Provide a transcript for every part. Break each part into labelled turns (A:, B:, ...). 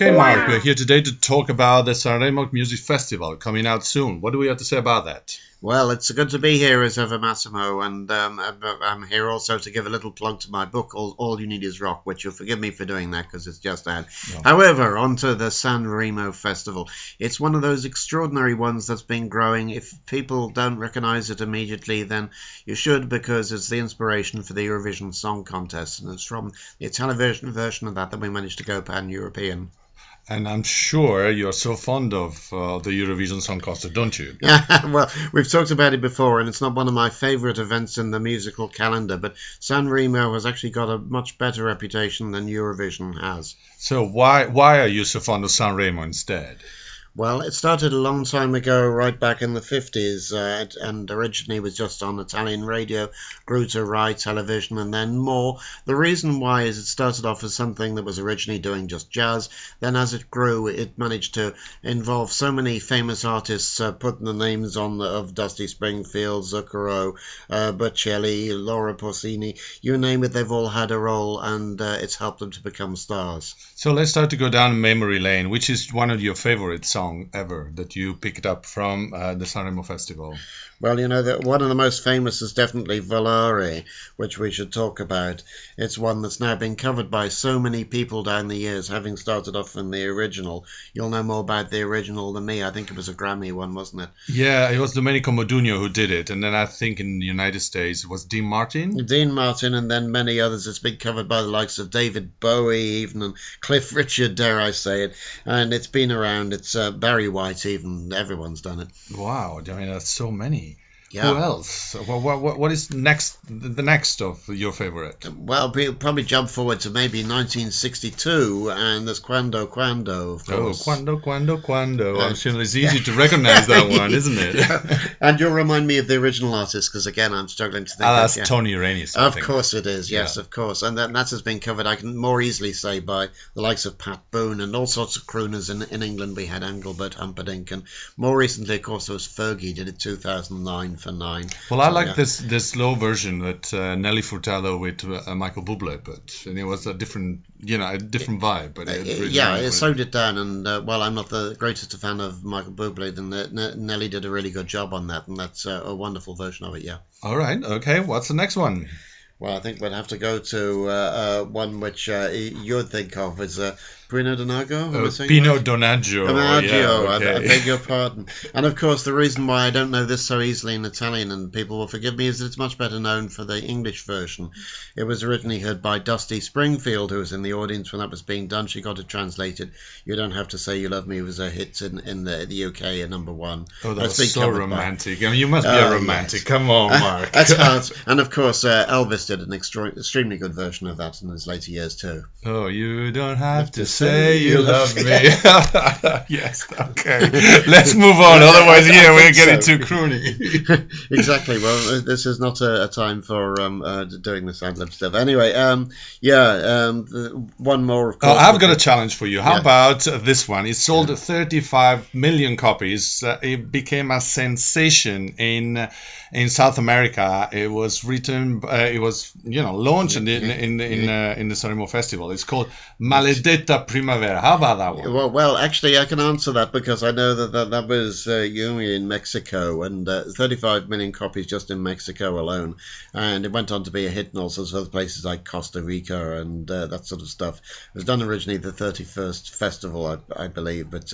A: Okay, Mark, we're here today to talk about the Sanremo Music Festival coming out soon. What do we have to say about that?
B: Well, it's good to be here as ever, Massimo, and I'm here also to give a little plug to my book, All You Need Is Rock, which you'll forgive me for doing that because it's just out. No. However, onto the San Remo Festival. It's one of those extraordinary ones that's been growing. If people don't recognise it immediately, then you should, because it's the inspiration for the Eurovision Song Contest, and it's from the Italian version of that we managed to go pan-European.
A: And I'm sure you're so fond of the Eurovision Song Contest, don't you?
B: Well, we've talked about it before, and it's not one of my favourite events in the musical calendar, but San Remo has actually got a much better reputation than Eurovision has.
A: So why are you so fond of San Remo instead?
B: Well, it started a long time ago, right back in the 50s, and originally was just on Italian radio, grew to Rai television, and then more. The reason why is it started off as something that was originally doing just jazz. Then as it grew, it managed to involve so many famous artists, putting the names on of Dusty Springfield, Zucchero, Bocelli, Laura Pausini, you name it, they've all had a role, and it's helped them to become stars.
A: So let's start to go down memory lane. Which is one of your favorite songs ever that you picked up from the Sanremo Festival?
B: Well, you know, one of the most famous is definitely Volare, which we should talk about. It's one that's now been covered by so many people down the years, having started off in the original. You'll know more about the original than me. I think it was a Grammy one, wasn't it?
A: Yeah, it was Domenico Modugno who did it. And then I think in the United States it was Dean Martin.
B: Dean Martin, and then many others. It's been covered by the likes of David Bowie even, and Cliff Richard, dare I say it. And it's been around. It's Barry White even. Everyone's done it.
A: Wow, I mean, that's so many.
B: Yeah.
A: Who else? What is next? The next of your favorite?
B: Well, we'll probably jump forward to maybe 1962, and there's Quando, of course.
A: Oh, Quando. I'm sure it's easy to recognize that one, isn't it?
B: Yeah. And you'll remind me of the original artist, because again, I'm struggling to think.
A: That's Tony Raines.
B: Of course it is, yes, yeah. Of course. And that has been covered, I can more easily say, by the likes of Pat Boone and all sorts of crooners in England. We had Engelbert Humperdinck, and more recently, of course, there was Fergie, did it 2009. For 9.
A: Well, I like this slow version that Nelly Furtado with Michael Bublé, and it was a different vibe. But
B: it slowed it down, and while I'm not the greatest fan of Michael Bublé, then Nelly did a really good job on that, and that's a wonderful version of it. Yeah.
A: All right. Okay. What's the next one?
B: Well, I think we'd have to go to one which you'd think of as Pino Donaggio?
A: Pino Donaggio.
B: Donaggio, yeah, okay. I beg your pardon. And of course, the reason why I don't know this so easily in Italian, and people will forgive me, is that it's much better known for the English version. It was originally heard by Dusty Springfield, who was in the audience when that was being done. She got it translated. You Don't Have to Say You Love Me was a hit in the UK at #1.
A: Oh, that was so romantic. I mean, you must be a romantic. Yes. Come on, Mark.
B: That's hard. And of course, Elvis did an extremely good version of that in his later years too.
A: Oh, you don't have to say you love me. Yes, okay. Let's move on. Otherwise, we're getting too croony.
B: Exactly. Well, this is not a time for doing this ad-lib stuff. Anyway, one more, of course.
A: I've got a challenge for you. How about this one? It sold 35 million copies. It became a sensation in South America. It was written. It was launched in the Sanremo Festival. It's called Maledetta Primavera. How about that one?
B: Well, actually, I can answer that because I know that was Yumi in Mexico, and 35 million copies just in Mexico alone, and it went on to be a hit in all sorts of other places like Costa Rica and that sort of stuff. It was done originally the 31st festival, I believe, but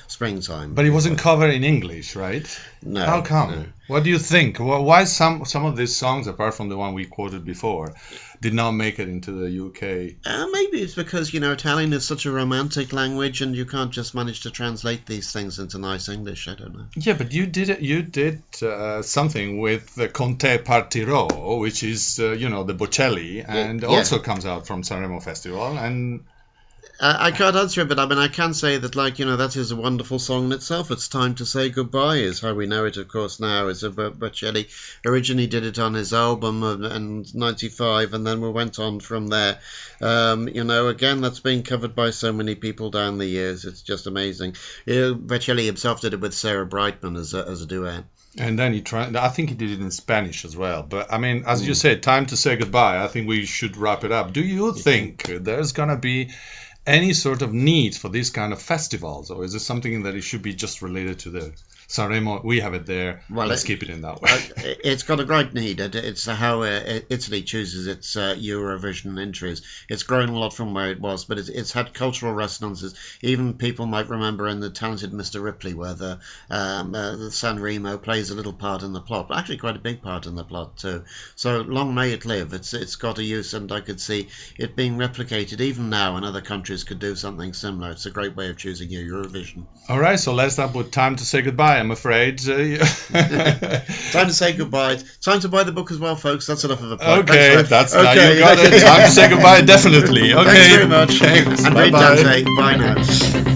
B: springtime.
A: But it wasn't covered in English, right?
B: No.
A: How come?
B: No.
A: What do you think? Why some of these songs, apart from the one we quoted before, did not make it into the UK?
B: Maybe it's because, Italian is such a romantic language and you can't just manage to translate these things into nice English. I don't know.
A: Yeah, but you did something with Con te partirò, which is, the Bocelli, and also comes out from Sanremo Festival. And
B: I can't answer it, but I can say that, that is a wonderful song in itself. It's Time to Say Goodbye is how we know it, of course, now. Is Bocelli originally did it on his album in 95, and then we went on from there. Again, that's been covered by so many people down the years. It's just amazing. Bocelli himself did it with Sarah Brightman as a duet.
A: And then I think he did it in Spanish as well. But, I mean, as you said, Time to Say Goodbye, I think we should wrap it up. Do you think there's going to be any sort of need for these kind of festivals, or is it something that it should be just related to the Sanremo? We have it there. Well, let's keep it in that way.
B: It's got a great need. It's how Italy chooses its Eurovision entries. It's grown a lot from where it was, but it's had cultural resonances. Even people might remember in The Talented Mr. Ripley, where the Sanremo plays a little part in the plot, but actually quite a big part in the plot too. So long may it live. It's got a use, and I could see it being replicated even now, and other countries could do something similar. It's a great way of choosing your Eurovision.
A: All right, so let's start with time to say goodbye, I'm afraid.
B: Time to say goodbye. Time to buy the book as well, folks. That's enough of a plug.
A: Okay, now you got it. Time to say goodbye, definitely. Okay.
B: Thanks very much.
A: Thanks.
B: And read Dante. Bye now.